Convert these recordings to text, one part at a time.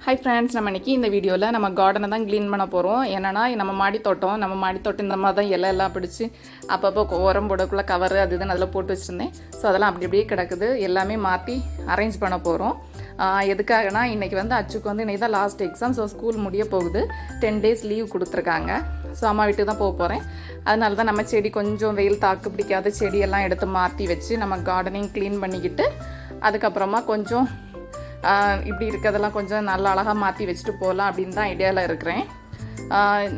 Hi friends, நம்ம இன்றைக்கி இந்த வீடியோவில் நம்ம கார்டனை தான் க்ளீன் பண்ண போகிறோம். என்னென்னா நம்ம மாடி தோட்டம் இந்த மாதிரி தான் எல்லாம் பிடிச்சி அப்பப்போ உரம் போடக்குள்ளே கவரு அது இதுன்னு அதில் போட்டு வச்சுருந்தேன். ஸோ அதெல்லாம் அப்படி அப்படியே கிடக்குது. எல்லாமே மாற்றி அரேஞ்ச் பண்ண போகிறோம். எதுக்காகனா இன்றைக்கி அச்சுக்கு இன்றைக்கி தான் லாஸ்ட் எக்ஸாம். ஸோ ஸ்கூல் முடிய போகுது. 10 days லீவ் கொடுத்துருக்காங்க. ஸோ அம்மா வீட்டுக்கு தான் போக போகிறேன். அதனால தான் நம்ம செடி கொஞ்சம் வெயில் தாக்கு பிடிக்காத செடியெல்லாம் எடுத்து மாற்றி வச்சு நம்ம கார்டனிங் க்ளீன் பண்ணிக்கிட்டு அதுக்கப்புறமா கொஞ்சம் இப்படி இருக்கிறதெல்லாம் கொஞ்சம் நல்லா அழகாக மாற்றி வச்சுட்டு போகலாம் அப்படின்னு தான் ஐடியாவில் இருக்கிறேன்.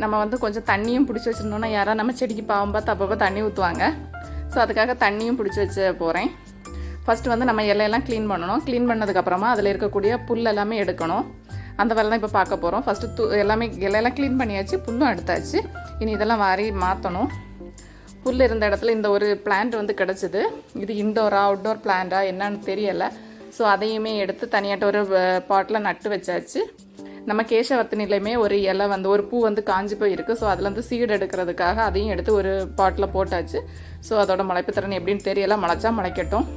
நம்ம கொஞ்சம் தண்ணியும் பிடிச்சி வச்சுருந்தோன்னா யாராவது நம்ம செடிக்கு பாவம் பார்த்து அப்பப்போ தண்ணி ஊற்றுவாங்க. ஸோ அதுக்காக தண்ணியும் பிடிச்சி வச்சு போகிறேன். ஃபஸ்ட்டு நம்ம இலையெல்லாம் க்ளீன் பண்ணணும். க்ளீன் பண்ணதுக்கப்புறமா அதில் இருக்கக்கூடிய புல் எல்லாமே எடுக்கணும். அந்த வேலை தான் இப்போ பார்க்க போகிறோம். ஃபஸ்ட்டு எல்லாமே இலையெல்லாம் க்ளீன் பண்ணியாச்சு, புல்லும் எடுத்தாச்சு. இனி இதெல்லாம் வாரி மாற்றணும். புல் இருந்த இடத்துல இந்த ஒரு பிளான்ட் கிடச்சிது. இது இன்டோரா அவுட்டோர் பிளான்ட்டா என்னன்னு தெரியலை. ஸோ அதையுமே எடுத்து தனியாட்ட ஒரு பாட்டில் நட்டு வச்சாச்சு. நம்ம கேசவர்த்தினிலையுமே ஒரு இலை ஒரு பூ காஞ்சி போயிருக்கு. ஸோ அதில் சீடு எடுக்கிறதுக்காக அதையும் எடுத்து ஒரு பாட்டில் போட்டாச்சு. ஸோ அதோட முளைப்பு திறன் எப்படின்னு தெரியலை. முளைச்சா முளைக்கட்டும்.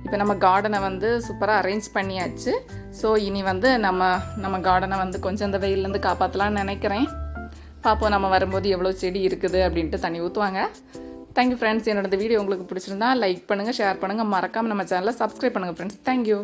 இப்போ நம்ம கார்டனை சூப்பராக அரேஞ்ச் பண்ணியாச்சு. ஸோ இனி நம்ம கார்டனை கொஞ்சம் இந்த வெயிலேருந்து காப்பாற்றலான்னு நினைக்கிறேன். பார்ப்போம் நம்ம வரும்போது எவ்வளோ செடி இருக்குது அப்படின்ட்டு தண்ணி ஊற்றுவாங்க. Thank you friends. என்னோட வீடியோ உங்களுக்கு பிடிச்சிருந்தா லைக் பண்ணுங்கள், ஷேர் பண்ணுங்கள், மறக்காமல் நம்ம சேனலை சப்ஸ்கிரைப் பண்ணுங்கள் ஃப்ரெண்ட்ஸ். தேங்க்யூ.